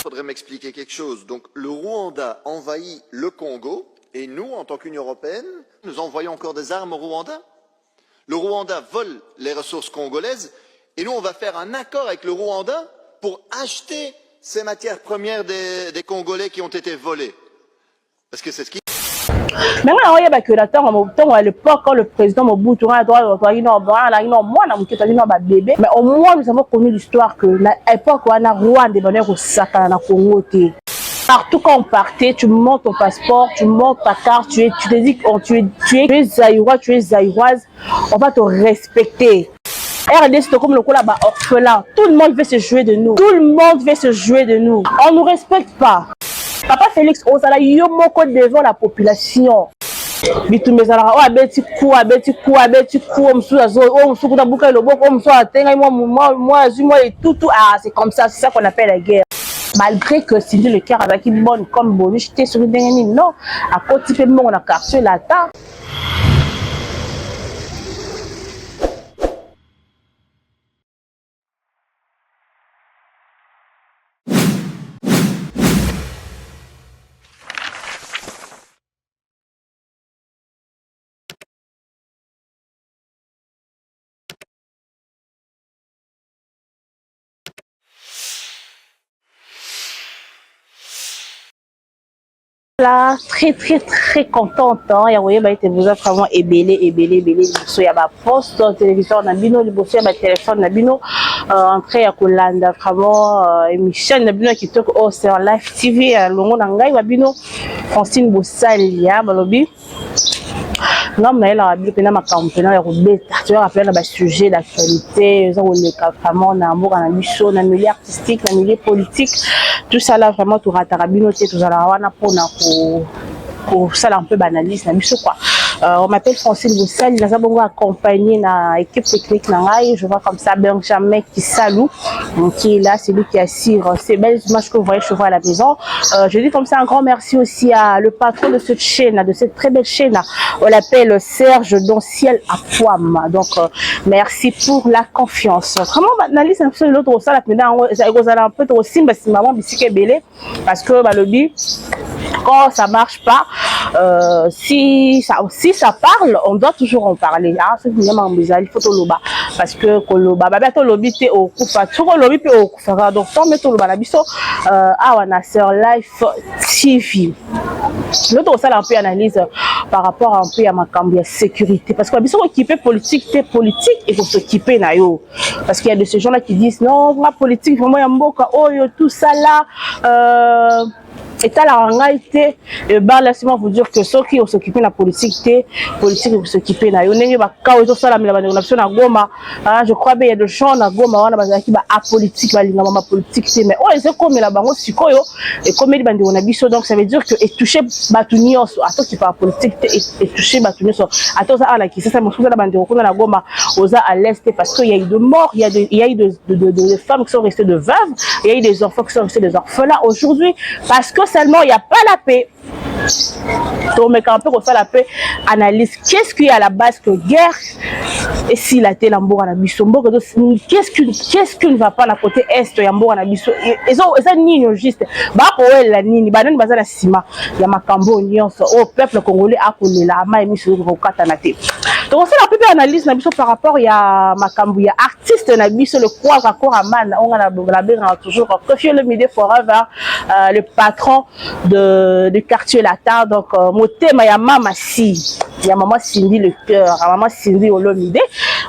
Il faudrait m'expliquer quelque chose. Donc, le Rwanda envahit le Congo et nous, en tant qu'Union européenne, nous envoyons encore des armes au Rwanda. Le Rwanda vole les ressources congolaises et nous, on va faire un accord avec le Rwanda pour acheter ces matières premières des Congolais qui ont été volées. Parce que c'est ce qui... Mais on y a que la temps à l'époque quand le président Mobutu a droit bébé, mais au moins nous avons connu l'histoire que l'époque où on a Rwanda au Sakana na Congo. Partout quand on partait, tu montes ton passeport, tu montes ta carte, tu te dis que tu es zaïrois, tu es zaïroise, on va te respecter. RDC c'est comme le coup là-bas orphelin, tout le monde veut se jouer de nous, tout le monde veut se jouer de nous, on nous respecte pas. Papa Félix Ozala yomoko devant la population. Bitumezala o abeti ku msuku na buka loboko msuku atenga moi et tout ah c'est comme ça, c'est ça qu'on appelle la guerre. Malgré que Cindy le cœur avec une bonne comme bonus j'étais sur une dernière non à côté de mon quartier là ta. Là, très contente. Il y a vous êtes vraiment ébélé. Il y a ma poste, télévision, nabino, il y a ma téléphone, nabino, entrée à Kolanda, vraiment, émission, nabino qui toque au sur live TV, longo nangai, nabino, Francine Boussali, ya, balobi. Non, mais là, il y a ma campagne, tu vas rappeler le sujet d'actualité, vraiment, on a un milieu artistique, un milieu politique, tout ça là, vraiment, tout ratarabino, tout ça là, pour ça un peu banaliste, quoi. On m'appelle Francine Boussali, nous avons accompagné dans l'équipe technique, je vois comme ça Benjamin qui salue, qui est là, c'est lui qui assure ces belles images que vous voyez chez vous à la maison. Je dis comme ça un grand merci aussi à le patron de cette chaîne, de cette très belle chaîne, on l'appelle Serge Donciel à Poam. Donc merci pour la confiance. Vraiment, banaliste, un peu l'autre, ça, la un peu aussi, parce que le but, quand ça marche pas, si ça parle, on doit toujours en parler. Ah, c'est bien il faut loba parce que koloba babato lobi te okufa toko lobi pe okufa donc tant mettre loba la biso on a sur Life TV. L'autre ça un peu analyse par rapport un peu à ma cambia sécurité parce que biso équipé politique et faut s'équiper na yo parce qu'il y a de ces gens là qui disent non la politique vraiment ya mboka oh tout ça là et à la réalité, laissez-moi vous dire que ceux qui ont s'occupé de la politique vont s'occuper de la Goma. Je crois qu'il y a des gens à Goma qui sont apolitiques, mais c'est comme la banque et comme ils ont donc ça veut dire que toucher Batunios, à toi qui parle politique et toucher Batunios, à toi ça qui ça me trouve la bande de Goma aux à l'est parce qu'il y a eu de morts, il y a eu de femmes qui sont restées de veuves, il y a eu des enfants qui sont restés des orphelins aujourd'hui parce que seulement il n'y a pas la paix. Donc, mais quand on peut faire la paix, analyse qu'est-ce qu'il y a à la base que guerre et si la télé en bourg à la biso, qu'est-ce qui ne va pas la côté est et en bourg à la biso et ça ni juste bah pour la nini bah non bazar la ciment il y a ma cambo au peuple congolais a collé la main et mis sur le katanate. Donc c'est la plus belle analyse na biso par rapport il y a ma cambo il y a artiste na biso le quoi encore à man on a la toujours Koffi Olomide forever le patron de quartier latin donc motema ya mama si ya maman Cindy le cœur maman Cindy Olomide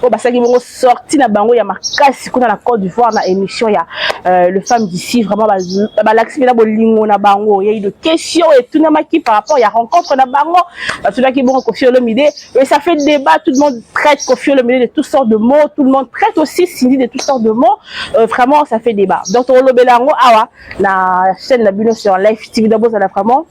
oh bah ça qui vont sortir na bango ya makasi kuna la Côte d'Ivoire na émission ya le femme d'ici vraiment bah l'accès là bolingo na bango il y a eu de questions et tout na maki par rapport ya rencontre na bango tout là qui vont Koffi Olomide et ça fait débat tout le monde traite Koffi Olomide de toutes sortes de mots tout le monde traite aussi Cindy de toutes sortes de mots vraiment ça fait débat donc on le belango awa la chaîne la bino sur Life TV d'abord ça a vraiment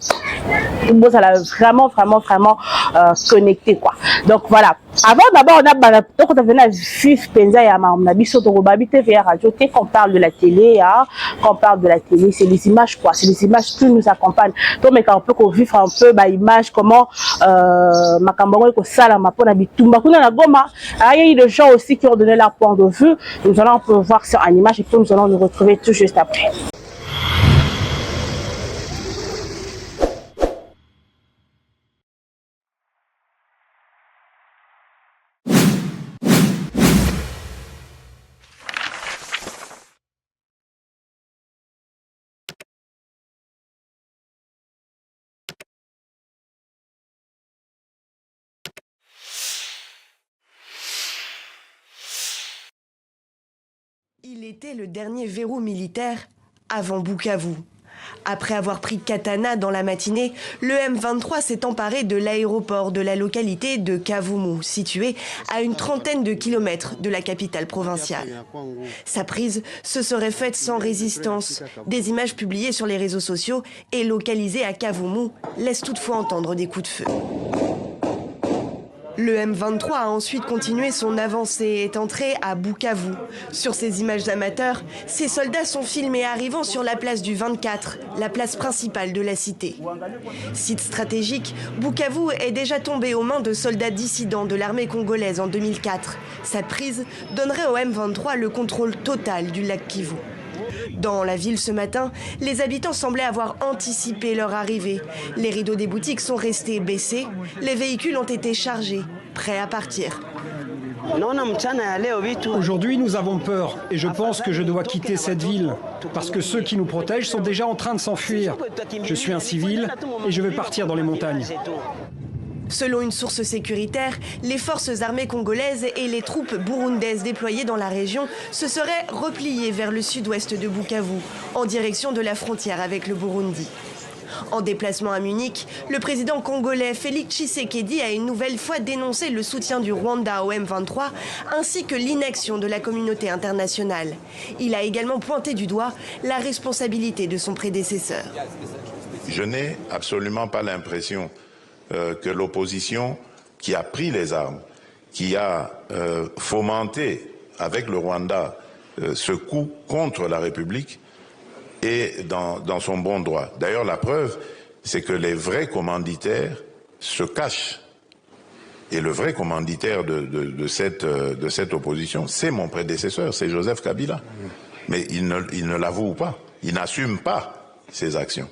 connecté quoi donc voilà avant d'abord on a donc on venait à vif penza ya ma biso to babi TV radio qu'on parle de la télé hein quand on parle de la télé c'est les images quoi c'est les images qui nous accompagnent donc mais quand on peut qu'on vivre un peu bah image comment makambango ko sala mapona bitumba kuna na Goma il y a eu des gens aussi qui ont donné leur point de vue nous allons pouvoir voir ça en image et puis nous allons nous retrouver tout juste après. Il était le dernier verrou militaire avant Bukavu. Après avoir pris Katana dans la matinée, le M23 s'est emparé de l'aéroport de la localité de Kavumu, située à une trentaine de kilomètres de la capitale provinciale. Sa prise se serait faite sans résistance. Des images publiées sur les réseaux sociaux et localisées à Kavumu laissent toutefois entendre des coups de feu. Le M23 a ensuite continué son avancée et est entré à Bukavu. Sur ces images amateurs, ces soldats sont filmés arrivant sur la place du 24, la place principale de la cité. Site stratégique, Bukavu est déjà tombé aux mains de soldats dissidents de l'armée congolaise en 2004. Sa prise donnerait au M23 le contrôle total du lac Kivu. Dans la ville ce matin, les habitants semblaient avoir anticipé leur arrivée. Les rideaux des boutiques sont restés baissés, les véhicules ont été chargés, prêts à partir. Aujourd'hui, nous avons peur et je pense que je dois quitter cette ville parce que ceux qui nous protègent sont déjà en train de s'enfuir. Je suis un civil et je vais partir dans les montagnes. Selon une source sécuritaire, les forces armées congolaises et les troupes burundaises déployées dans la région se seraient repliées vers le sud-ouest de Bukavu, en direction de la frontière avec le Burundi. En déplacement à Munich, le président congolais Félix Tshisekedi a une nouvelle fois dénoncé le soutien du Rwanda au M23 ainsi que l'inaction de la communauté internationale. Il a également pointé du doigt la responsabilité de son prédécesseur. Je n'ai absolument pas l'impression que l'opposition qui a pris les armes, qui a fomenté avec le Rwanda ce coup contre la République est dans son bon droit. D'ailleurs, la preuve, c'est que les vrais commanditaires se cachent. Et le vrai commanditaire de cette opposition, c'est mon prédécesseur, c'est Joseph Kabila. Mais il ne l'avoue pas, il n'assume pas ses actions.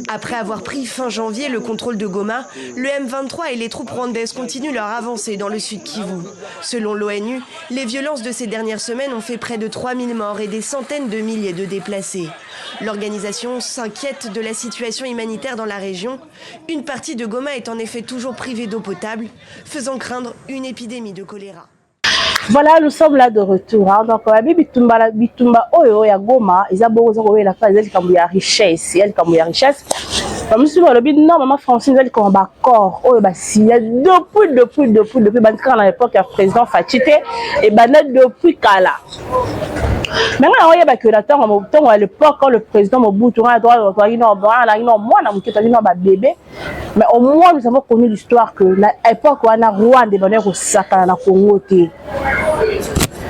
Après avoir pris fin janvier le contrôle de Goma, le M23 et les troupes rwandaises continuent leur avancée dans le sud Kivu. Selon l'ONU, les violences de ces dernières semaines ont fait près de 3000 morts et des centaines de milliers de déplacés. L'organisation s'inquiète de la situation humanitaire dans la région. Une partie de Goma est en effet toujours privée d'eau potable, faisant craindre une épidémie de choléra. Voilà, nous sommes là de retour. Hein. Donc, bitumba oyo ya Goma, ils ont besoin de la phase de la richesse. Il y a de richesse. Comme si on le dit, non, maman Francine, elle comme d'accord. Oh, bah si, depuis, à l'époque, il y a le président Fatite et depuis Kala. Mais on y a que la temps à l'époque quand le président Mobutu a droit bébé, mais au moins nous avons connu l'histoire que l'époque où on a Rwanda et au Sakana na Congo.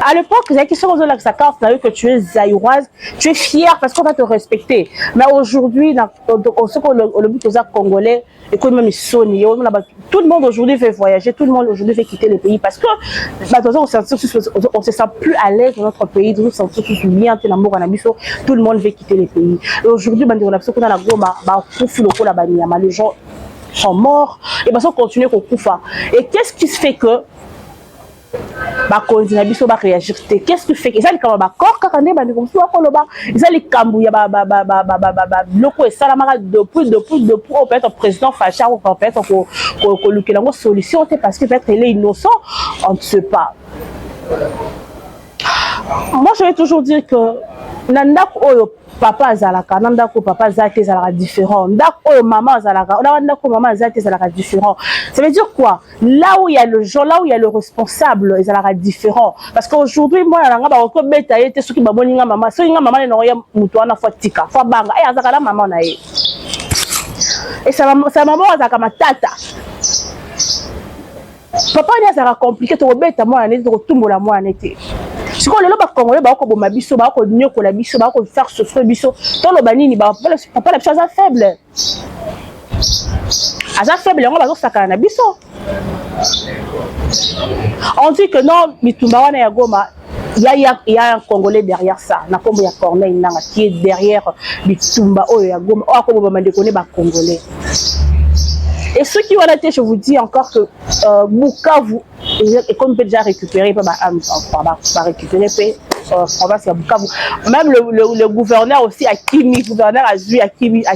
À l'époque, il y a qui sont dans sa carte, que tu es zaïroise, tu es fier parce qu'on va te respecter. Mais aujourd'hui, le but aux congolais, et que même tout le monde aujourd'hui veut voyager, tout le monde aujourd'hui veut quitter le pays parce que on se sent plus à l'aise dans notre pays, on se sent plus bien, tout le monde veut quitter le pays. Et aujourd'hui, les gens sont morts et ils continuent à couper. Et qu'est-ce qui se fait que réagir? Qu'est-ce que fait que ça comme corps quand on est comme ça ils ont les cambou ya loko et salamara depuis on peut être président Facha ou peut être que solution parce que peut-être il est innocent, on ne sait pas. Moi je vais toujours dire que nandako oyo papa azalaka nandako papa azate ezalaka différent, ndako oyo maman azalaka nandako maman azate ezalaka différent. Ça veut dire quoi? Là où il y a le genre, là où il y a le responsable ezalaka différent, parce qu'aujourd'hui moi nanga ba ko beta yete soki ba boninga maman so inga maman no ya mutu ana fatika fa banga e azaka la maman na ye et sa maman azaka matata papa ni azaka compliqué to beta moi na to tumbola moi na te. Si on le loba congolais ba ko boma biso ba ko nyoko la biso ba ko faire souffrir biso to loba nini ba papa la chose faible on va sakana na biso. On dit que non mitumba wana ya Goma il y a un Congolais derrière ça na kombo ya Corneille Nanga qui est derrière mitumba oyo ya Goma o ko boma ndekone ba congolais. Et ceux qui ont la tête, je vous dis encore que Bukavu, et comme on peut déjà récupérer, pas récupérer, province à Bukavu. Même le gouverneur aussi, Akimi, gouverneur a vu Akimi, a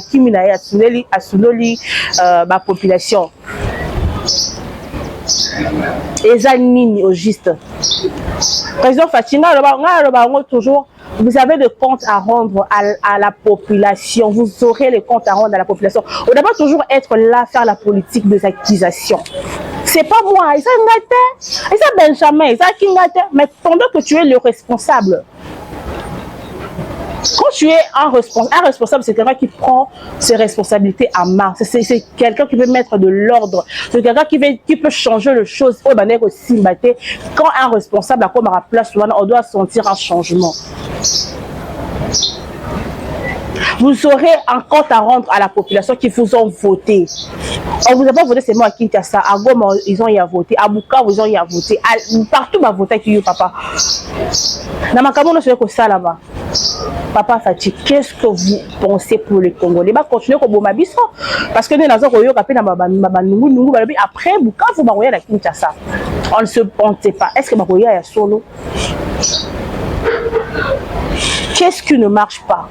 Sunoli, ma population. eza nini au juste. Président Fatinga toujours, vous avez des comptes à rendre à la population, vous aurez les comptes à rendre à la population. On ne doit pas toujours être là, faire la politique des accusations. C'est pas moi, ça Benjamin, ça mais pendant que tu es le responsable, quand tu es un responsable, c'est quelqu'un qui prend ses responsabilités à main. C'est quelqu'un qui veut mettre de l'ordre. C'est quelqu'un qui peut changer les choses. Quand un responsable a comme à la place, on doit sentir un changement. Vous aurez un compte à rendre à la population qui vous ont voté. On vous a pas voté seulement à Kinshasa, à Goma, ils ont y à voter, à Bukavu, ils ont y à voter, partout va voter qui papa. Dans ma caméra, je suis ça là-bas. Papa Fati, qu'est-ce que vous pensez pour les Congolais? Bah continuer comme Bomabiso, parce que nous avons eu après Bukavu, bah la Kinshasa. On ne se sait pas. Est-ce que bah y a solo? Qu'est-ce qui ne marche pas?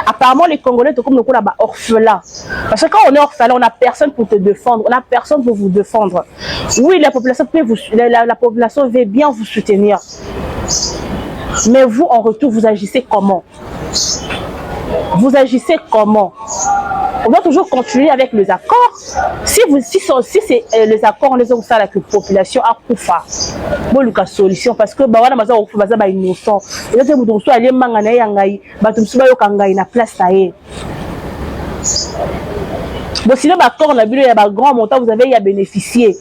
Apparemment, les Congolais sont comme nous orphelins. Parce que quand on est orphelin, on n'a personne pour te défendre, on n'a personne pour vous défendre. Oui, la population veut bien vous soutenir. Mais vous, en retour, vous agissez comment? Vous agissez comment? On doit toujours continuer avec les accords. Si c'est les accords, on les a ça avec la population à Koufa. Bon, le cas solution parce que bah voilà, maza au baza ba innocent. Et là c'est vous tous aller mangana yangai, ba tout suba yo kangai na place taé. Bon sinon bah accord na bilo ya ba grand montant vous avez y a bénéficié.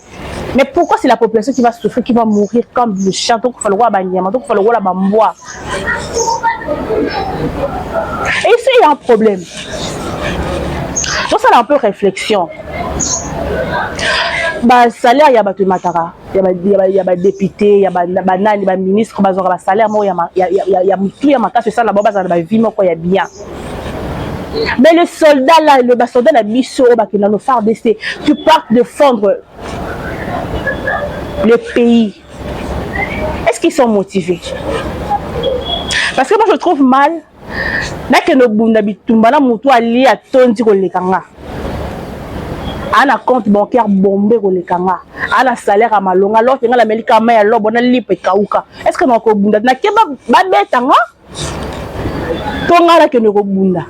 Mais pourquoi c'est la population qui va souffrir, qui va mourir comme le chien? Donc il faut le roi banyama, donc il faut le roi la bamboa. Et ici il y a un problème. Donc ça a un peu réflexion. Bah salaire il y a battu matara, il y a député, il y a banane, il y a ministre, bah zora salaire moi il y a tout il y a mata c'est ça là-bas ça va vivre quoi il y a bien. Mais le soldat là, le soldat la mission bah qui dans nos phares d'essai, tu pars défendre le pays. Est-ce qu'ils sont motivés? Parce que moi je trouve mal. Là que nos bundabitumba na mutu ali a tondi ko lekanga. Ana compte bancaire bombé ko lekanga. Ana salaire à malonga alors que la melika ma ya lobo na lipe kauka. Est-ce que nako bunda na keba ba betanga? Tonga la que no bunda.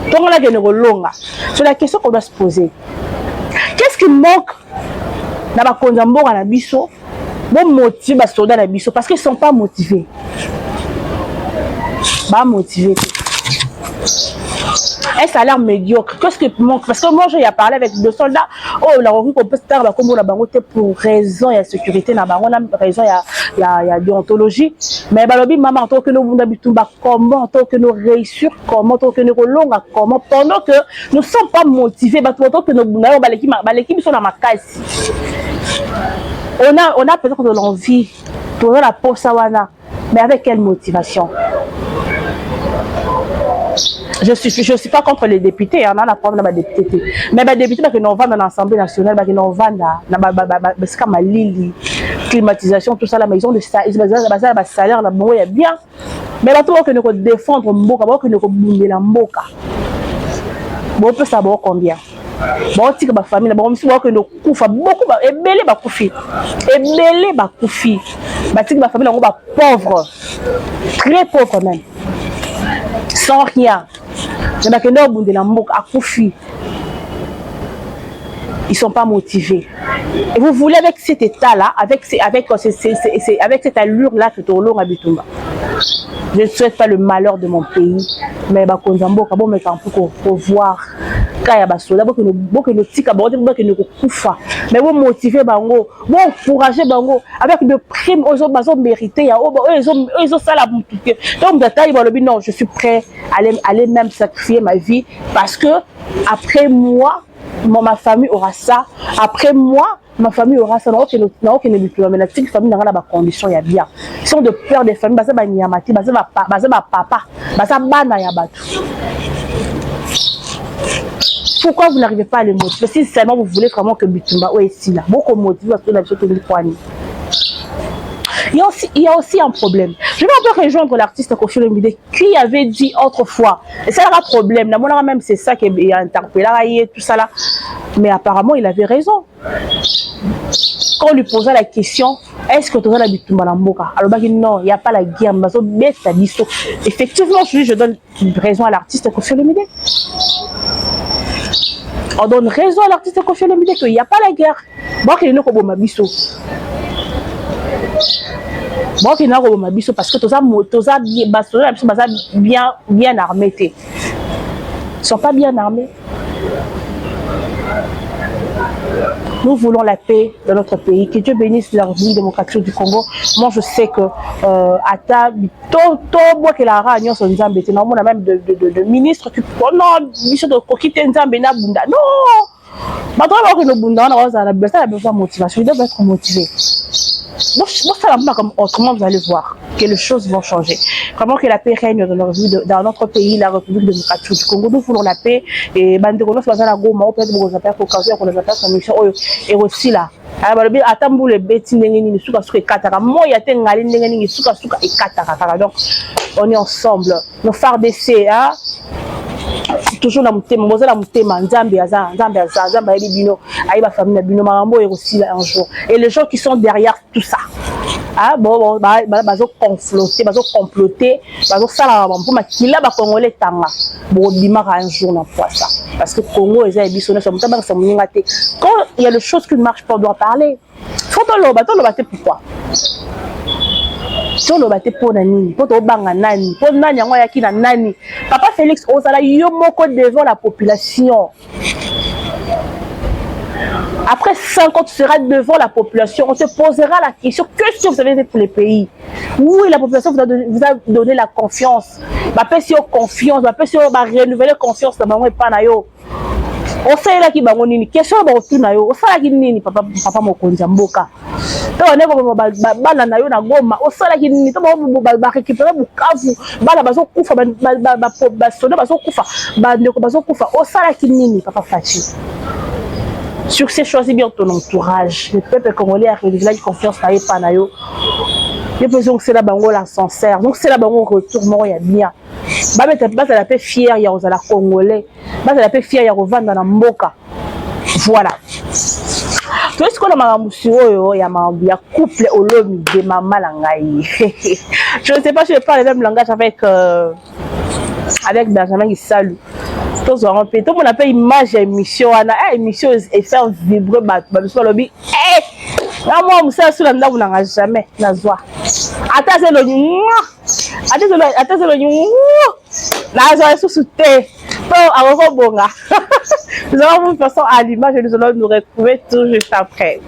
Tonga la que no longa. C'est la question qu'on doit se poser. Qu'est-ce qui manque na ba konzamboka na biso? Bon motiver ba soldats na biso parce qu'ils sont pas motivés. Bah motivé. Un salaire médiocre. Qu'est-ce qui manque? Parce que moi j'ai parlé avec deux soldats. Oh la revue qu'on peut se faire comme la bangote pour raison il y a sécurité na bango na raison il y a déontologie. Mais balobi maman en tant que nous d'habitude comment en tant que nous réussir comment en tant que nous longa comment pendant que nous sommes pas motivés bah en tant que nous l'équipe sont dans ma case. On a peut-être de l'envie pour la posawana mais avec quelle motivation? Je suis pas contre les députés, on a prendre les députés. Mais les députés qui nous vendent dans l'Assemblée nationale, qui nous vendent dans la climatisation, tout ça, la maison de salaire, il y a bien. Mais là, tout le monde qui nous défendre Mboka, qui nous bouger la Mboka. Bon, on peut savoir combien. Bon, on dit que ma famille, bon, si on que nous coufa beaucoup, et belé ba koufi, et belé ba koufi. Bah, si ma famille, on va pauvre, très pauvre même. Sans rien. Ils ne sont pas motivés. Et vous voulez avec cet état-là, avec cette allure-là que tu as Bitumba. Je ne souhaite pas le malheur de mon pays, mais pour voir mais vous motivez bango, vous encouragez bango avec des primes aux autres mérités. Ils ont ça la boutique. Donc non, je suis prêt à aller même sacrifier ma vie parce que après moi, ma famille aura ça. Après moi, ma famille aura ça. Mais la petite famille n'a pas de conditions, il y a bien. Ils sont de peur des familles. Basa ba nyamati, basa ba papa, basa bana ya batu. Pourquoi vous n'arrivez pas à les motiver? Si seulement vous voulez vraiment que Bitumba ou ici là, beaucoup motiver parce que la chose il y a aussi un problème. Je vais un peu rejoindre l'artiste Koffi Olomide qui avait dit autrefois, et ça a un problème, même c'est ça qui est interpellé, tout ça là, mais apparemment il avait raison. quand on lui posait la question, est-ce que tu as l'habitude de Mboka? Alors, il dit non, il n'y a pas la guerre. Effectivement, je donne raison à l'artiste Koffi Olomide. On donne raison à l'artiste Koffi Olomide qu'il n'y a pas la guerre. Bon, qu'il n'y a pas de mabisso. Bon, qu'il n'y a pas de mabisso parce que tous bien armés. Ils ne sont pas bien armés. Nous voulons la paix dans notre pays. Que Dieu bénisse la République démocratique du Congo. Moi, je sais que Ata, tout que la réunion sur Nzambe, on a même de ministres qui non, mission de quitter Nzambe na bunda. Non, maintenant que nous bunda, on a besoin de motivation. Il doit être motivé. Comment vous allez voir que les choses vont changer. Vraiment que la paix règne dans notre pays, la République démocratique du Congo. Nous voulons la paix. Et Banderonos, la Goma, peut-être que vous appelez pour causer, qu'on les appelle comme mission, et aussi là. Alors, attends, les bêtes, les soukas, soukas, katara. Moi, il y a des ngalin, les soukas, soukas, et katara. Donc, on est ensemble. Nos phares d'essai, hein. Toujours la mouté, la mouté, Nzambe, Bino, Aïba famille, Bino, Marambo, et aussi là un jour. Et les gens qui sont derrière tout ça. Ah bon, comploter, ça pour ma qui là, Congolais tanga. Bon, dimara un jour dans ça. Parce que Congo, ils ont bisonné sur quand il y a des choses qui ne marchent pas, on doit parler. Faut le battre pourquoi? Si on le battait pour nani, pour banga nani, pour nani yango yaki na nani. Papa Félix Ozala yomoko devant la population. Après 5 ans, tu seras devant la population. On te posera la question, qu'est-ce que vous avez fait pour les pays? Oui, la population vous a donné la confiance. Ma si confiance, ma si renouveler confiance dans ma pas na yo. On sait là qui bango nini, question ba otu na yo. On sait là qui nini papa mokonzi mboka. To on est bala na yo na Goma. On sait là qui nini to ba récupérer Bukavu. Bala bazo kufa ba soda bazo kufa. Ba ndeko bazo kufa. On sait là qui nini papa Fati. Sur ces choisis bien ton entourage. Le peuple congolais a révélé la confiance na pas na yo. Les besoins que c'est là bango la sincère. Donc c'est là bango retournement il y a bien. Bah la paix fière ya ozala congolais. Bah la paix fière ya revendre na mboka. Voilà. Tu sais qu'on a mamusi oyo ya ya couple Olomi de mama langai. Je ne sais pas si je parle le même langage avec Benjamin Gisalu. Tout le monde appelle image à émission, émission et faire vibrer ma lobby. Moi, je suis là, je n'ai jamais la joie. Attends, c'est le nous allons vous faire à l'image et nous allons nous retrouver tout juste après.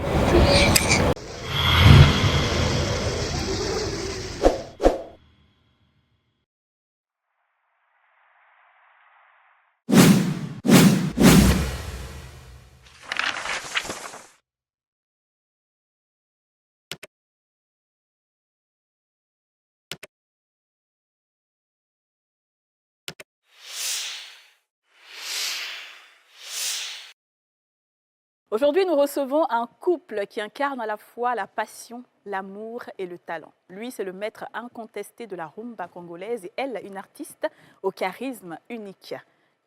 Aujourd'hui, nous recevons un couple qui incarne à la fois la passion, l'amour et le talent. Lui, c'est le maître incontesté de la rumba congolaise et elle, une artiste au charisme unique.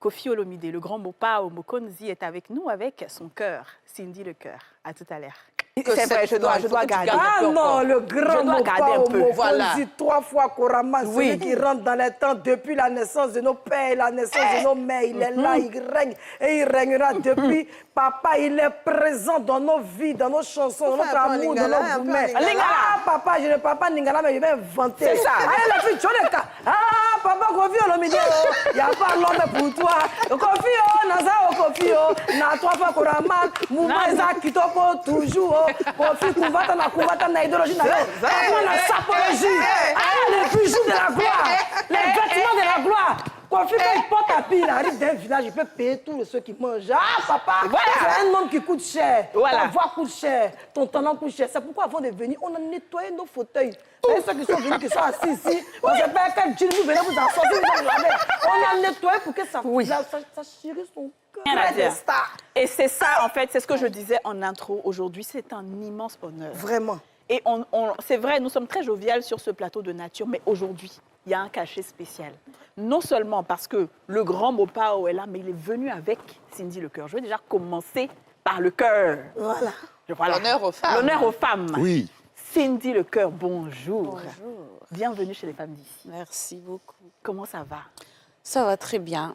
Koffi Olomide, le grand Mopao Mokonzi, est avec nous avec son cœur, Cindy le cœur. À tout à l'heure. C'est vrai, je dois garder un peu. Ah non, le grand Mopao Mokonzi, voilà. 3 fois Korama, celui qui rentre dans les temps depuis la naissance de nos pères, la naissance de nos mères. Il est là, il règne et il régnera depuis. Papa, il est présent dans nos vies, dans nos chansons, dans notre amour, dans nos gourmets. Ah, papa, je ne parle pas Ningala, mais je vais inventer. C'est ça. Allez, la fille, Tchoneka. Ah, papa, Koffi Olomide, il n'y a pas l'homme pour toi. Koffi, Naza, Koffi, na 3 fois Korama, Mouma, Eza, Kitoko, toujours. Koffi, Kouvata, na idéologie, na sapologie. Ah, les bijoux de la gloire, les vêtements de la gloire. Koffi, quand il porte à pied, il arrive d'un village, il peut payer tous ceux qui mangent. Ah, papa, c'est un homme qui coûte cher. Ta voix coûte cher, ton talent coûte cher. C'est pourquoi avant de venir, on a nettoyé nos fauteuils. Et ceux qui sont venus, qui sont assis ici, on ne sait pas quel jean vous venez vous en sortir, vous en laver. On a nettoyé pour que ça chérit son cœur. Et c'est ça, en fait, c'est ce que je disais en intro. Aujourd'hui, c'est un immense honneur. Vraiment. Et c'est vrai, nous sommes très joviales sur ce plateau de nature, mais aujourd'hui, il y a un cachet spécial. Non seulement parce que le grand Mopao est là, mais il est venu avec Cindy le cœur. Je vais déjà commencer par le cœur. Voilà. Voilà. L'honneur aux femmes. L'honneur aux femmes. Oui. Cindy Le Cœur, bonjour. Bienvenue chez les femmes d'ici. Merci beaucoup. Comment ça va? Ça va très bien.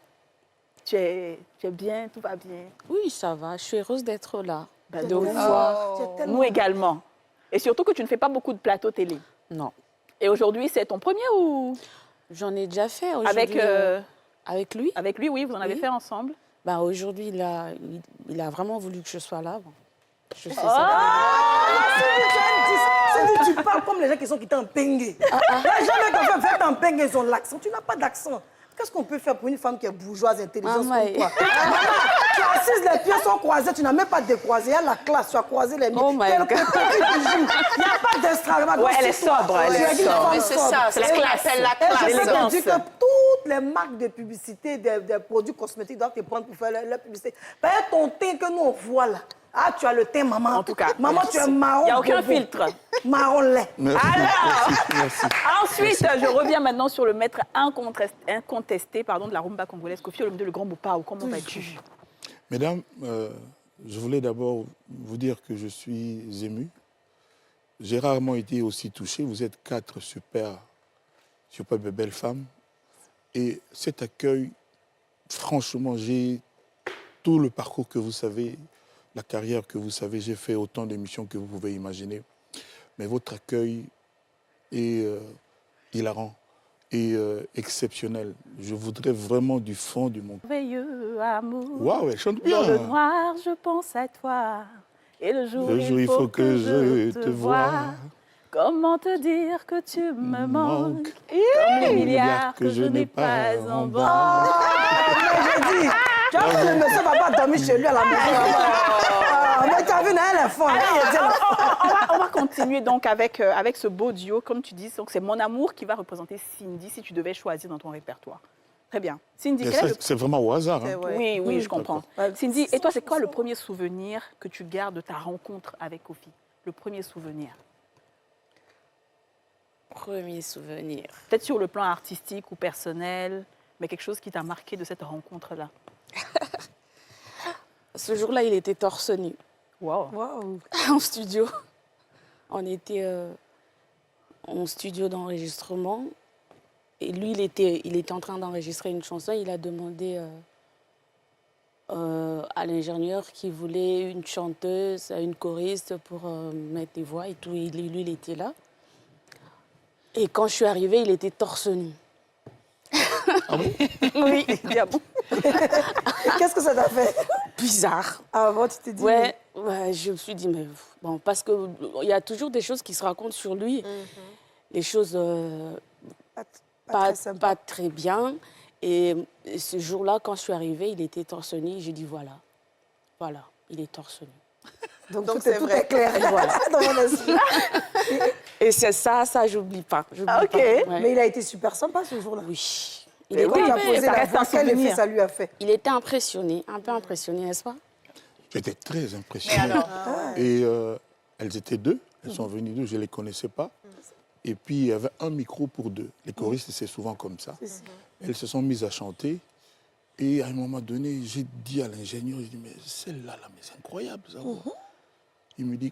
Tu es bien, tout va bien? Oui, ça va. Je suis heureuse d'être là. Ben, de vous voir. Nous également. Et surtout que tu ne fais pas beaucoup de plateaux télé. Non. Et aujourd'hui, c'est ton premier ou? J'en ai déjà fait Avec, avec lui. Avec lui, oui, vous en avez fait ensemble. Bah, aujourd'hui, il a vraiment voulu que je sois là. Bon. Je fais ça. Tu parles comme les gens qui sont quittés en pengue. Les gens qui fait en pengue, ils ont l'accent. Tu n'as pas d'accent. Qu'est-ce qu'on peut faire pour une femme qui est bourgeoise, intelligente comme toi? Tu as assise, les pieds sont croisés, tu n'as même pas décroisé. Il y a la classe, tu as croisé les pieds. Oh my God. Il n'y a pas d'extravagance. Ouais, elle est sobre, elle est sobre. Mais c'est ça, c'est la classe. Et je sais que tu dis que toutes les marques de publicité, des produits cosmétiques doivent te prendre pour faire leur publicité. Par exemple, ton teint que nous on voit là. Ah, tu as le teint, maman. En tout cas, maman, tu es marron. Il n'y a aucun bobo. filtre. Marron lait. Alors, Merci. ensuite, je reviens maintenant sur le maître incontesté de la rumba congolaise, Koffi Olomide, le grand Bopao. Comment vas-tu? Mesdames, je voulais d'abord vous dire que je suis ému. J'ai rarement été aussi touché. Vous êtes 4 super belles femmes. Et cet accueil, franchement, j'ai tout le parcours que vous savez, la carrière que vous savez, j'ai fait autant d'émissions que vous pouvez imaginer. Mais votre accueil est hilarant et exceptionnel. Je voudrais vraiment du fond du monde. Merveilleux amour. Waouh, elle chante bien. Dans le noir, je pense à toi. Et le jour, Il faut que je te voie. Comment te dire que tu me manques? Comme Comme les milliards que je n'ai pas en banque. J'ai dit, tu vois que le monsieur va pas dormir chez lui à la maison. Mais tu as vu, elle est folle. On va continuer donc avec ce beau duo, comme tu dis. Donc c'est Mon Amour qui va représenter Cindy si tu devais choisir dans ton répertoire. Très bien. Cindy, Mais quel est ça, c'est vraiment au hasard. Hein. Oui, oui, je comprends. Cindy, et toi, c'est quoi le premier souvenir que tu gardes de ta rencontre avec Koffi? Le premier souvenir? Premier souvenir. Peut-être sur le plan artistique ou personnel, mais quelque chose qui t'a marqué de cette rencontre-là. Ce jour-là, il était torse nu. Wow. En studio. On était en studio d'enregistrement. Et lui, il était en train d'enregistrer une chanson. Il a demandé à l'ingénieur qui voulait une chanteuse, une choriste pour mettre des voix et tout. Et lui, il était là. Et quand je suis arrivée, il était torse nu. Ah bon? Oui, il dit, ah bon? Qu'est-ce que ça t'a fait? Bizarre. Ah bon, tu t'es dit... Ouais, je me suis dit, mais bon, parce qu'il y a toujours des choses qui se racontent sur lui. Les choses pas très bien. Et ce jour-là, quand je suis arrivée, il était torse nu. J'ai dit, voilà, il est torse nu. Donc tout est clair. Voilà. Dans mon esprit. Et c'est ça, j'oublie pas. Ok. Ouais. Mais il a été super sympa ce jour-là. Oui. Il a posé ça la reste voix, un quel souvenir. effet ça lui a fait? Il était impressionné, un peu impressionné, n'est-ce pas? J'étais très impressionné. Et elles étaient 2. Elles sont venues 2, je ne les connaissais pas. Et puis, il y avait un micro pour 2. Les choristes, c'est souvent comme ça. Elles se sont mises à chanter. Et à un moment donné, j'ai dit à l'ingénieur, je dis, mais celle-là, là, mais c'est incroyable, ça. Il me dit,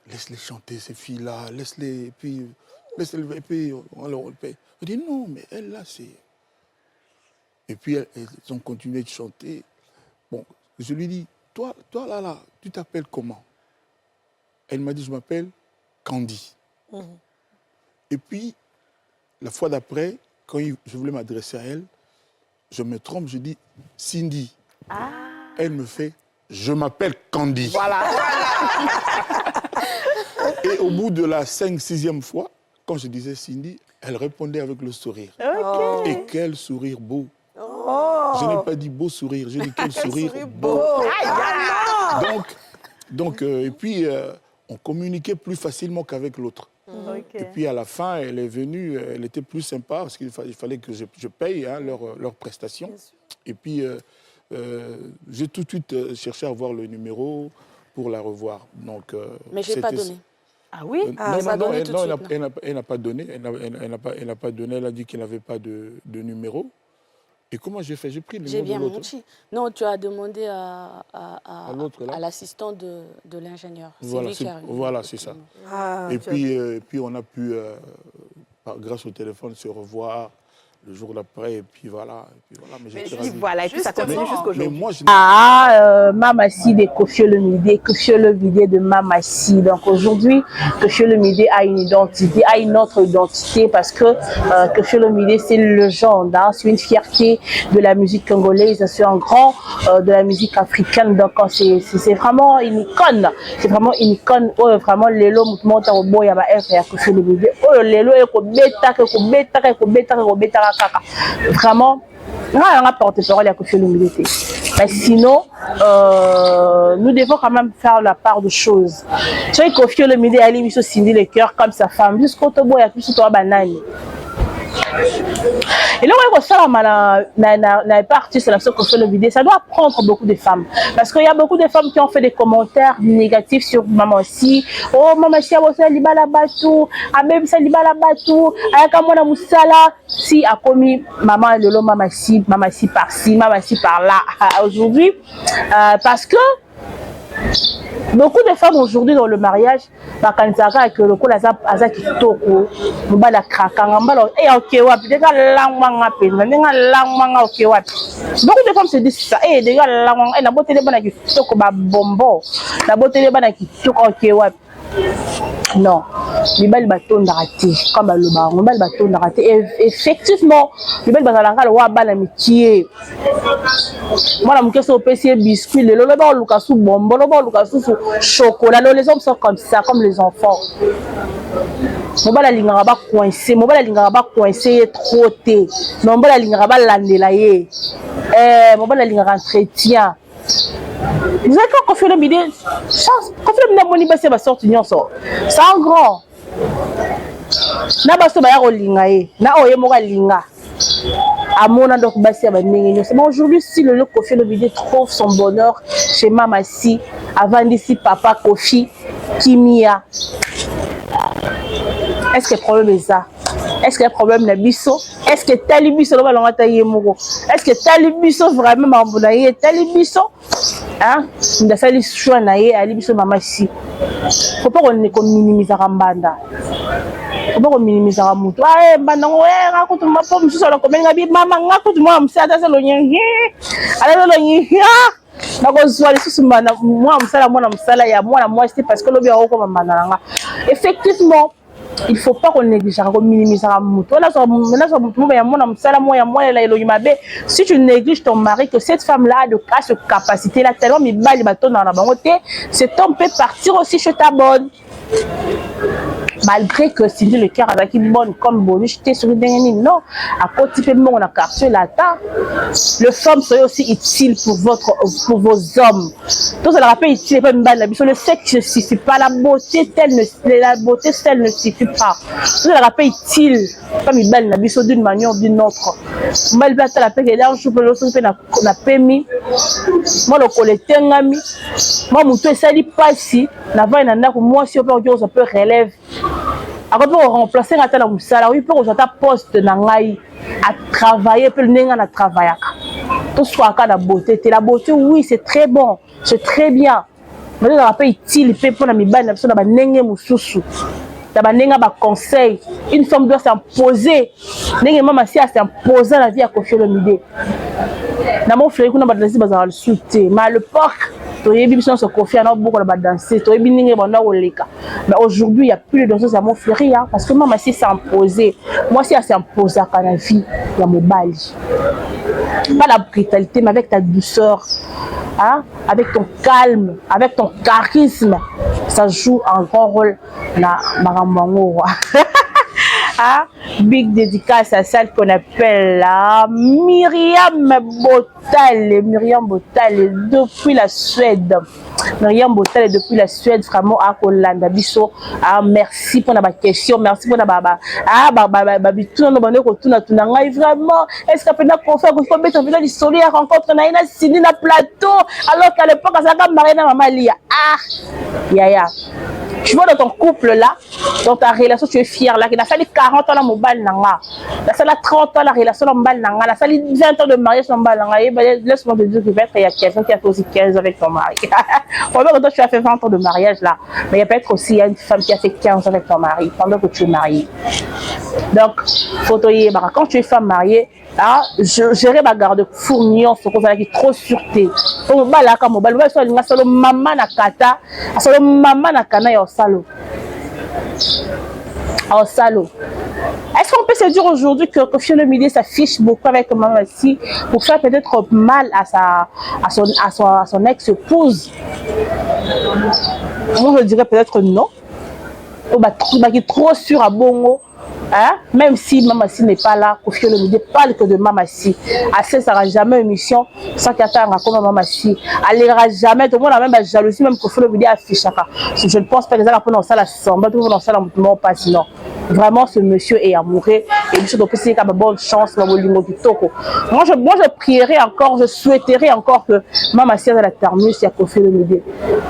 laisse-les chanter, ces filles-là, laisse-les, et puis on leur paye. Je dis, non, mais elle, là, c'est... Et puis, elles ont continué de chanter. Bon, je lui dis, toi là, tu t'appelles comment? Elle m'a dit, je m'appelle Candy. Et puis, la fois d'après, quand je voulais m'adresser à elle, je me trompe, je dis Cindy. Elle me fait, je m'appelle Candy. Voilà. Et au bout de la 5e, 6e fois, quand je disais Cindy, elle répondait avec le sourire. Ok. Et quel sourire beau. Je n'ai pas dit beau sourire, j'ai dit quel sourire beau. Donc, et puis, on communiquait plus facilement qu'avec l'autre. Et puis, à la fin, elle est venue, elle était plus sympa, parce qu'il fallait que je paye leurs prestations. Et puis, j'ai tout de suite cherché à avoir le numéro pour la revoir. Donc, mais je n'ai pas donné. Ah oui? Elle n'a pas donné. Elle n'a pas donné. Elle a dit qu'elle n'avait pas de numéro. Et comment j'ai fait? J'ai pris le J'ai nom de bien l'autre. menti. Non, tu as demandé l'autre, là. à l'assistant de l'ingénieur. Voilà, lui qui est arrivé. voilà, c'est ça. Ah, Et puis on a pu, grâce au téléphone, se revoir le jour d'après. Et puis voilà. Mais j'étais ravi. Voilà, et puis ça continue Mais jusqu'aujourd'hui. moi, je... Mamassi de Koffi Olomide de Mamassi. Donc aujourd'hui, Koffi Olomide a une identité, a une autre identité parce que Koffi Olomide c'est une légende, hein, c'est une fierté de la musique congolaise, c'est un grand de la musique africaine. Donc c'est vraiment une icône, c'est vraiment une icône. Vraiment lelo mutumota obo ya ba F ya Koffi Olomide. Lelo ekobeta kaka. Vraiment. On a porte-parole à Koffi Olomide. Mais sinon, nous devons quand même faire la part de choses. Tu vois, Koffi Olomide a mis Cindy le cœur comme sa femme. Jusqu'au tobo, il y a plus de toi, banane. Et là, on n'a pas artiste la Koffi Olomide. Ça doit prendre beaucoup de femmes. Parce qu'il y a beaucoup de femmes qui ont fait des commentaires négatifs sur Mamassi. Oh, Mamassi a bossé libala batou. Abem sa libala batou. Ayakamona musala. Si a commis maman lolo Mamassi par-ci, Mamassi par-là. Aujourd'hui, parce que beaucoup de femmes aujourd'hui dans le mariage, beaucoup de femmes se disent ça. Non, les balles bâtons raté, comme le bar, les balles bâtons raté. Effectivement, les balles bâtons raté, amitié. Moi, la question au PC biscuit, le loba lukasu bonbon, le loba lukasu chocolat. Les hommes sont comme ça, comme les enfants. Mon bal la lingara ba coincé, mon bal la lingara ba coincé trop té. Mon bal la lingara ba landelaye. Mon bal la lingara entretien. Vous avez quand Koffi Olomide, Koffi Olomide moni ba se ba sorti nyonso. C'est un grand. Na ba so ba ya rolinga ye, na oye mo ka linga. Amona donc basi ba ndenge nyonso. Mais aujourd'hui si le Koffi Olomide trouve son bonheur chez Mamassi, avant d'ici papa Koffi Kimia. Est-ce que le problème est ça? Est-ce que le problème est biso? Est-ce que Talibiso le ballon attaqué moko? Est-ce que Talibiso vraiment mambonaye Talibiso? Hein? On a fait les choix naïe à Libiso Mamassi. Faut pas qu'on minimise Rambanda. Faut pas qu'on minimise Ramuto. Ah, banda ouais, raconte ma pomme sur la commune gabi maman raconte moi me ça ça le nyi. Alors le nyi. Parce que effectivement, il ne faut pas qu'on néglige, qu'on minimise. Si tu négliges ton mari, que cette femme-là a cette capacité-là, tellement cet homme peut partir aussi chez ta bonne. Malgré que si le cœur avec une bonne comme bonus, j'étais sur une dernière non, à côté de mon quartier là, le femme serait aussi utile pour vos hommes. Donc ça le rappelle utile pas une balle la le sexe ne suffit pas, la beauté telle ne suffit pas. Ça le rappelle utile comme une balle la d'une manière ou d'une autre. Mal plata la paix là je peux le na permis. Moi le collecteur ngami, moi mon tout ça dit pas si na va na ndako moi si on peut relève. Après pour remplacer la telle musala, oui pour que ta poste nangai à travailler pour n'enga na travailler. Tout soit cas la beauté, la beauté oui c'est très bon, c'est très bien. Mais ça rappelle utile pour na mibana na na banenge mususu. Da banenga ba conseil, une femme doit s'imposer. Nenge mama si a s'imposer la vie à Koffi Olomide. Na mon frère kuna ba danser bazala le souté, mais à l'époque mais aujourd'hui, il n'y a plus de danseuses à mon frère, hein, parce que maman s'est imposée. Moi, si elle s'est imposée à la vie, il y a mon bali. Pas la brutalité, mais avec ta douceur, hein, avec ton calme, avec ton charisme, ça joue un grand rôle dans Marambango. Ah, big dédicace à celle qu'on appelle là, Myriam Botal depuis la Suède. Myriam Botel depuis la Suède, vraiment, à Kolanda Bisso. Merci pour la question, merci pour la baba. Tout le monde vraiment. Est-ce qu'on peut faire qu'il faut mettre en ville l'histoire à rencontre Naïna Sini na plateau, alors qu'à l'époque, ça a marié dans Maman Lia. Yaya. Tu vois dans ton couple là, dans ta relation, tu es fier là, qu'il a fallu 40 ans la mobile nanga, la salle 30 ans la relation la mobile nanga, la salle 20 ans de mariage la mobile nanga, et laisse-moi te dire que peut-être il y a quelqu'un qui a fait aussi 15 avec ton mari. Pendant que toi tu as fait 20 ans de mariage là, mais il y a peut-être aussi une femme qui a fait 15 ans avec ton mari pendant que tu es marié. Donc, photo quand tu es femme mariée, gérer ma garde fournion, ce qu'on a qui trop sûreté. On va là comme on va le faire, on va solo maman na kata, solo maman na kana ya salo. En salaud. Est-ce qu'on peut se dire aujourd'hui que Koffi Olomide s'affiche beaucoup avec Maman Massi pour faire peut-être mal à son ex-épouse? Moi je dirais peut-être non. On va trop sûr à Bongo. Hein? Même si Maman Massi n'est pas là, Koffi Olomide parle que de Maman Massi. Assez, ça n'aura jamais une émission sans qu'il y ait un rapport à Maman Massi. Elle n'ira jamais, tout le monde a même la jalousie, même Koffi Olomide affiche. Je ne pense pas que les gens vont dans la samba, tout le monde dans la mouvement pas sinon. Vraiment, ce monsieur est amoureux et monsieur doit aussi avoir bonne chance dans le Kitoko. Moi, je prierais encore, je souhaiterais encore que Maman Massi la terminus et Koffi Olomide.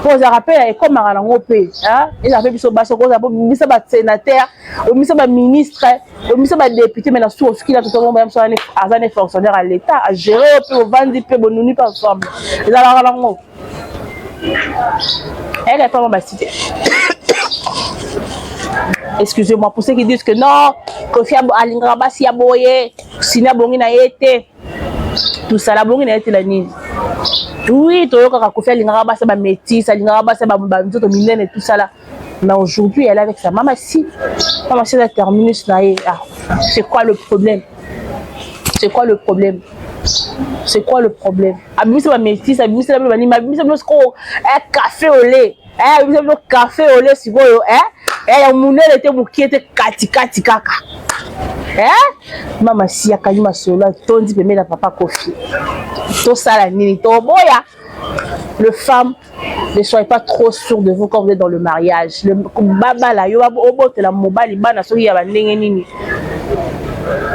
Pour vous rappeler, et comme Marango P, hein, il a fait sur Basso, il a fait sénateur, il a fait ministre, il a fait député, mais dans tout ce qu'il a tout le monde, même si un fonctionnaire à l'État, à gérer, au vendre, au bonheur, pas ensemble. Il a la langue. Elle n'est pas Maman Massi. Excusez-moi pour ceux qui disent que non, Koffi Alingabasi a boyé, Sina Bongi n'a été, tout ça, la Bongi n'a été la nid. Oui, Toyoka Koffi Alingabasi a métis, Alingabasi a bandoto minène et tout ça là. Mais aujourd'hui, elle est avec sa Maman Massi. Maman Massi a terminé, c'est quoi le problème? C'est quoi le problème? C'est quoi le problème? Abimisi a métis, Abimisi a un café au lait. Vous avez le café au lait, si vous et mon était qui était kati kaka. Maman Massi a kalima solo, ton dit mais la papa Koffi. Tout ça la nini, to boya. Le femme, ne soyez pas trop sûr de vous quand vous êtes dans le mariage. Le baba là, yo obo te la mobile bana so ya ba ndenge nini.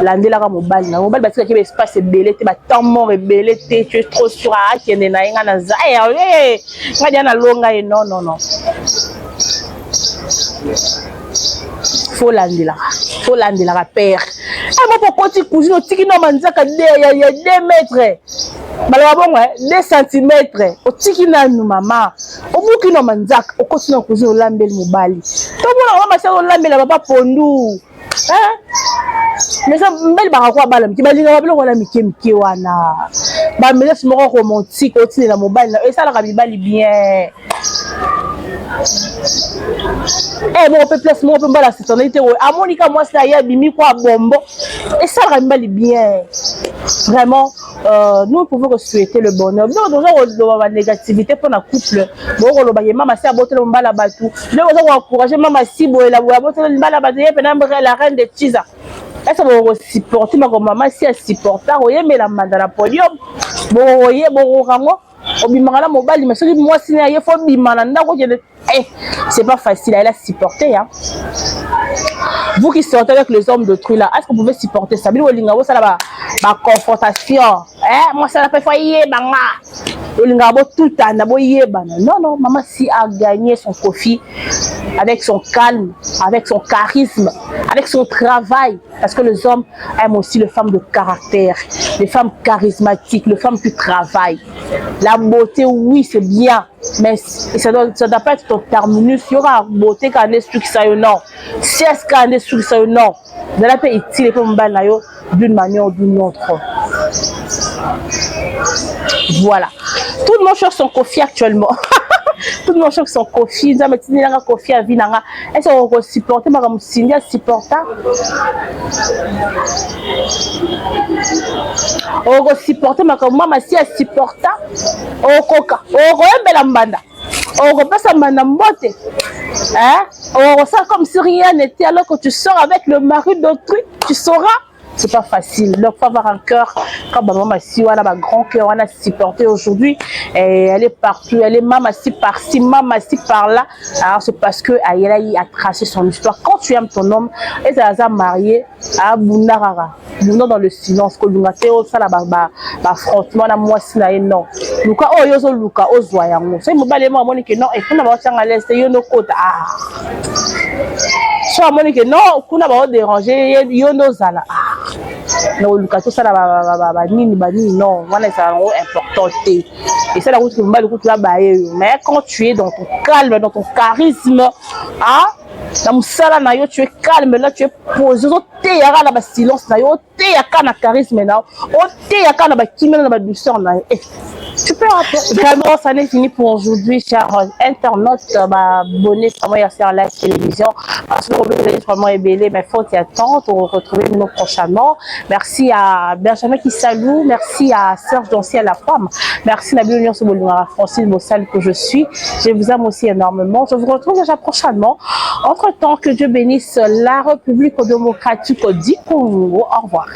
Landela ka mobile na mobile parce que le espace est belé te ba temps mort est belé te tu es trop sûr à kende na nga na za ngadi na longa et non. Faut landela père. Et moi pour petit cousine au tiki no manzaka il y a 2 mètres. Bala bon 2 cm. Au tiki na nous maman. Au buki no manzaka au continue cousine au lambel mobali. To bona maman ça au lambel papa pondu. Mais ça mbel ba kwa bala mki balinga ba wala miki wana. Ba mélance moko romantique au tiki na mobile et ça la kabibali bien. Eh bon, on peut placer, on peut pas la citoyenneté. À Monica, moi, ça y est, bimi quoi, bombo. Et ça ramène bien. Vraiment, nous pouvons souhaiter le bonheur. Nous avons la négativité pour la couple. Bon, on va maman si aboter le mbala batou. Nous avons encouragé maman si bo la aboter le mbala batou. Et puis la reine de Tisa. Est-ce qu'on va supporter ma maman si elle supporte? Oye, mais la mandala la podium. Bon, oye, bon, rango. Obimangala mobile, mais celui moi si il faut bimana c'est pas facile à supporter hein. Vous qui sortez avec les hommes d'autrui là, est-ce que vous pouvez supporter ça? Bilingabo ça là ba confrontation. Moi ça la fait foyer banga. Olingabo tout anda boye bana. Non, Maman Massi a gagné son Koffi avec son calme, avec son charisme, avec son travail parce que les hommes aiment aussi les femmes de caractère, les femmes charismatiques, les femmes qui travaillent. La beauté oui, c'est bien, mais ça doit pas être ton terminus. Il y aura beauté quand est sur ça non. Si est-ce qu'on est sur ça non. Dans la paix utile pour m'banayo d'une manière ou d'une autre. Voilà. Tout le monde cherche son Koffi actuellement. Tout le monde cherche son Koffi. Nous avons dit que Koffi a vu. Est-ce qu'on va supporter? Ma femme Cindy a supporté. On va supporter. Ma maman Massi a supporté. On coca. On va la mbanda. On va passer mbanda mbote. On va faire comme si rien n'était alors que tu sors avec le mari d'autrui. Tu sauras c'est pas facile. Donc, il faut avoir un cœur comme maman Massi, on a un grand cœur, on a supporté aujourd'hui. Elle est partout, elle est maman Massi par-ci, maman Massi par-là. Alors, c'est parce que elle a tracé son histoire. Quand tu aimes ton homme, et tu as marié à Bundarara, dans le silence, que l'ungateo, ça là, affrontement, na moi, si là, non. Luka, oh, yozo, Luka, oh, zoyango. C'est mon balément, moi, que non, et qu'on a pas à l'est, et yono côte, ah. Soit moi, que non, qu'on a pas dérangé, yono zala, ah. Non, Luka, tout ça là, non, voilà, c'est important. Et c'est la route que vous là, mais quand tu es dans ton calme, dans ton charisme, ah, tu es calme, là, tu es posé, tu es là, silence, tu es là, charisme, tu es là, douceur. Tu peux vraiment, ça n'est fini pour aujourd'hui, chers internautes, abonnez à moi sur la télévision. Parce que vous êtes vraiment ébélé, mais il faut y attendre pour retrouver nous prochainement. Merci à Benjamin qui salue, merci à Serge Donci à la femme, merci Nabil Union Sobolunara, Francine Bossal que je suis. Je vous aime aussi énormément. Je vous retrouve déjà prochainement. Entre temps, que Dieu bénisse la République démocratique du Congo. Au revoir.